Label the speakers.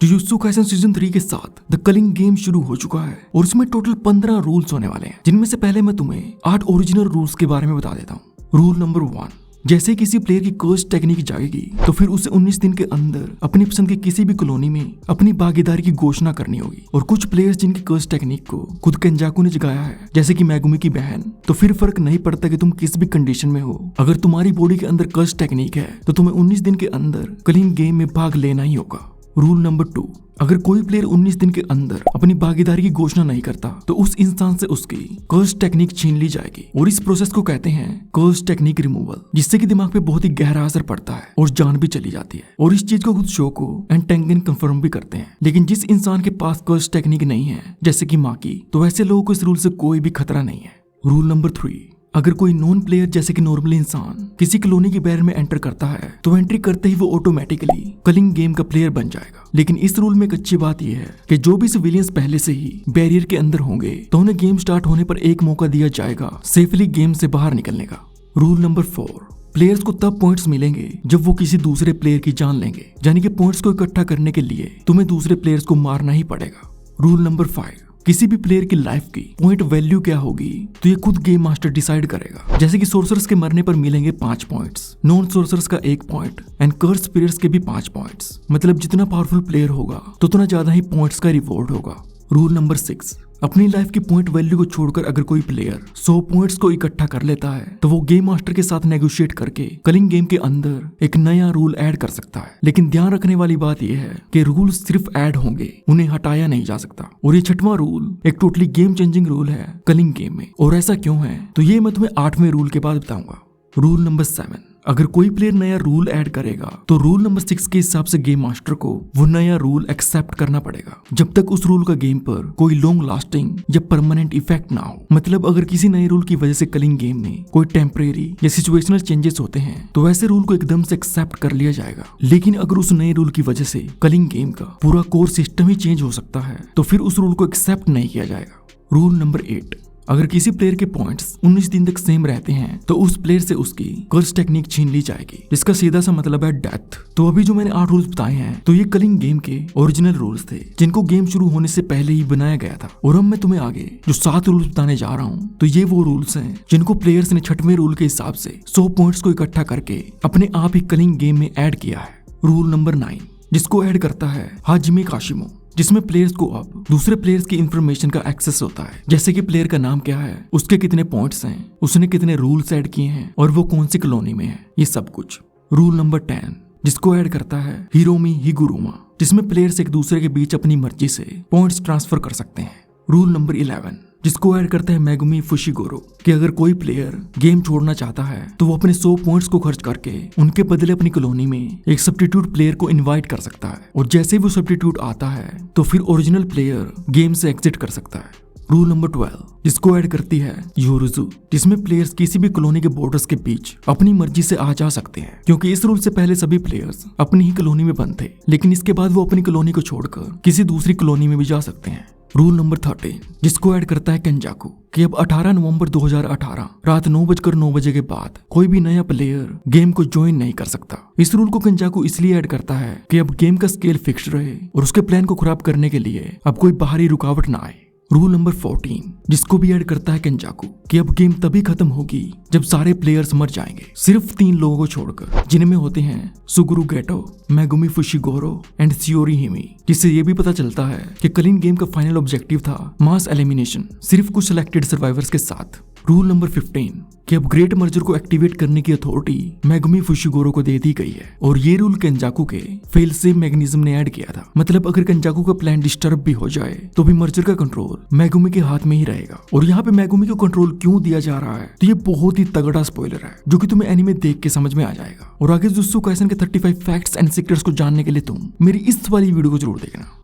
Speaker 1: Jujutsu Kaisen season 3 के साथ the Kalinga game शुरू हो चुका है और इसमें टोटल 15 रूल्स होने वाले हैं, जिनमें से पहले मैं तुम्हें 8 ओरिजिनल रूल्स के बारे में बता देता हूँ। रूल नंबर 1, जैसे किसी प्लेयर की कर्स टेक्निक जाएगी तो फिर उसे 19 दिन के अंदर अपनी पसंद की किसी भी कॉलोनी में अपनी भागीदारी की घोषणा करनी होगी। और कुछ प्लेयर्स जिनकी कर्स टेक्निक को खुद केंजाकू ने जगाया है, जैसे कि मेगुमी की बहन, तो फिर फर्क नहीं पड़ता कि तुम किस भी कंडीशन में हो, अगर तुम्हारी बॉडी के अंदर कर्स टेक्निक है तो तुम्हें 19 दिन के अंदर कलिंग गेम में भाग लेना ही होगा। रूल नंबर 2, अगर कोई प्लेयर 19 दिन के अंदर अपनी भागीदारी की घोषणा नहीं करता तो उस इंसान से उसकी कर्स टेक्निक छीन ली जाएगी और इस प्रोसेस को कहते हैं कर्स टेक्निक रिमूवल, जिससे कि दिमाग पे बहुत ही गहरा असर पड़ता है और जान भी चली जाती है। और इस चीज को खुद शोको एंड टेंगन कंफर्म भी करते हैं। लेकिन जिस इंसान के पास कर्स टेक्निक नहीं है, जैसे कि माकी, तो वैसे लोगों को इस रूल से कोई भी खतरा नहीं है। रूल नंबर 3, अगर कोई नॉन प्लेयर जैसे कि नॉर्मल इंसान किसी कॉलोनी की बैरियर में एंटर करता है तो एंट्री करते ही वो ऑटोमेटिकली कलिंग गेम का प्लेयर बन जाएगा। लेकिन इस रूल में एक अच्छी बात यह है कि जो भी सिविलियंस पहले से ही बैरियर के अंदर होंगे तो उन्हें गेम स्टार्ट होने पर एक मौका दिया जाएगा सेफली गेम से बाहर निकलने का। रूल नंबर 4, प्लेयर्स को तब पॉइंट्स मिलेंगे जब वो किसी दूसरे प्लेयर की जान लेंगे, यानी कि पॉइंट्स को इकट्ठा करने के लिए तुम्हें दूसरे प्लेयर्स को मारना ही पड़ेगा। रूल नंबर 5, किसी भी प्लेयर की लाइफ की पॉइंट वैल्यू क्या होगी तो ये खुद गेम मास्टर डिसाइड करेगा। जैसे कि सोर्सर्स के मरने पर मिलेंगे 5 पॉइंट्स, नॉन सोर्सर्स का 1 पॉइंट एंड कर्स प्लेयर्स के भी 5 पॉइंट्स। मतलब जितना पावरफुल प्लेयर होगा तो उतना ज्यादा ही पॉइंट्स का रिवॉर्ड होगा। रूल नंबर 6, अपनी लाइफ की पॉइंट वैल्यू को छोड़कर अगर कोई प्लेयर 100 पॉइंट्स को इकट्ठा कर लेता है तो वो गेम मास्टर के साथ नेगोशिएट करके कलिंग गेम के अंदर एक नया रूल ऐड कर सकता है। लेकिन ध्यान रखने वाली बात यह है कि रूल सिर्फ ऐड होंगे, उन्हें हटाया नहीं जा सकता। और ये 6वां रूल एक टोटली गेम चेंजिंग रूल है कलिंग गेम में। और ऐसा क्यों है तो ये मैं तुम्हें 8वें रूल के बाद बताऊंगा। रूल नंबर 7, अगर कोई प्लेयर नया रूल ऐड करेगा तो रूल नंबर 6 के हिसाब से गेम मास्टर को वो नया रूल एक्सेप्ट करना पड़ेगा, जब तक उस रूल का गेम पर कोई लॉन्ग लास्टिंग या परमानेंट इफेक्ट ना हो। मतलब अगर किसी नए रूल की वजह से कलिंग गेम में कोई टेम्परेरी या सिचुएशनल चेंजेस होते हैं तो वैसे रूल को एकदम से एक्सेप्ट कर लिया जाएगा। लेकिन अगर उस नए रूल की वजह से कलिंग गेम का पूरा कोर सिस्टम ही चेंज हो सकता है तो फिर उस रूल को एक्सेप्ट नहीं किया जाएगा। रूल नंबर 8, अगर किसी प्लेयर के पॉइंट्स 19 दिन तक सेम रहते हैं तो उस प्लेयर से उसकी कर्स टेक्निक छीन ली जाएगी, जिसका सीधा सा मतलब है डेथ। तो अभी जो मैंने 8 रूल्स बताए हैं तो ये कलिंग गेम के ओरिजिनल रूल्स थे, जिनको गेम शुरू होने से पहले ही बनाया गया था। और अब मैं तुम्हें आगे जो 7 रूल्स बताने जा रहा हूँ तो ये वो रूल्स हैं जिनको प्लेयर्स ने 6वें रूल के हिसाब से 100 पॉइंट्स को इकट्ठा करके अपने आप ही कलिंग गेम में ऐड किया है। रूल नंबर 9, जिसको ऐड करता है हाजिमे काशिमो, जिसमें प्लेयर्स को अब दूसरे प्लेयर्स की इंफॉर्मेशन का एक्सेस होता है, जैसे कि प्लेयर का नाम क्या है, उसके कितने पॉइंट्स हैं, उसने कितने रूल्स ऐड किए हैं और वो कौन सी कॉलोनी में है, ये सब कुछ। रूल नंबर 10, जिसको ऐड करता है हिरोमी हिगुरुमा, जिसमें प्लेयर्स एक दूसरे के बीच अपनी मर्जी से पॉइंट्स ट्रांसफर कर सकते हैं। रूल नंबर 11, जिसको ऐड करता है मेगुमी फुशिगोरो, कि अगर कोई प्लेयर गेम छोड़ना चाहता है तो वो अपने 100 पॉइंट्स को खर्च करके उनके बदले अपनी कॉलोनी में एक सब्स्टिट्यूट प्लेयर को इनवाइट कर सकता है और जैसे ही वो सब्स्टिट्यूट आता है तो फिर ओरिजिनल प्लेयर गेम से एग्जिट कर सकता है। रूल नंबर 12, जिसको ऐड करती है योरुजु, जिसमें प्लेयर्स किसी भी कॉलोनी के बॉर्डर्स के बीच अपनी मर्जी से आ जा सकते हैं, क्योंकि इस रूल से पहले सभी प्लेयर्स अपनी ही कॉलोनी में बंद थे, लेकिन इसके बाद वो अपनी कॉलोनी को छोड़कर किसी दूसरी कॉलोनी में भी जा सकते हैं। रूल नंबर 13, जिसको ऐड करता है केंजाकू, कि अब 18 नवंबर 2018 रात 9:09 बजे के बाद कोई भी नया प्लेयर गेम को ज्वाइन नहीं कर सकता। इस रूल को केंजाकू इसलिए ऐड करता है कि अब गेम का स्केल फिक्स रहे और उसके प्लान को खराब करने के लिए अब कोई बाहरी रुकावट ना आए। रूल नंबर 14, जिसको भी ऐड करता है केंजाकू, कि अब गेम तभी खत्म होगी जब सारे प्लेयर्स मर जाएंगे, सिर्फ 3 लोगों को छोड़कर, जिनमें होते हैं सुगुरु गेटो, मेगुमी फुशिगोरो एंड शियोरी हिमी। जिससे ये भी पता चलता है कि कलिंग गेम का फाइनल ऑब्जेक्टिव था मास एलिमिनेशन, सिर्फ कुछ सिलेक्टेड सर्वाइवर्स के साथ। रूल नंबर 15, कि अब ग्रेट मर्जर को एक्टिवेट करने की अथॉरिटी मेगुमी फुशिगोरो को दे दी गई है और ये रूल केंजाकू के फेल सेफ मैकेनिज्म ने ऐड किया था। मतलब अगर केंजाकू का प्लान डिस्टर्ब भी हो जाए तो भी मर्जर का कंट्रोल मेगुमी के हाथ में ही रहेगा। और यहाँ पे मेगुमी को कंट्रोल क्यों दिया जा रहा है तो ये बहुत ही तगड़ा स्पॉइलर है, जो कि तुम्हें एनीमे देख के समझ में आ जाएगा। और आगे जुजुत्सु काइसेन के 35 फैक्ट्स एंड सीक्रेट्स को जानने के लिए तुम मेरी इस वाली वीडियो को जरूर देखना।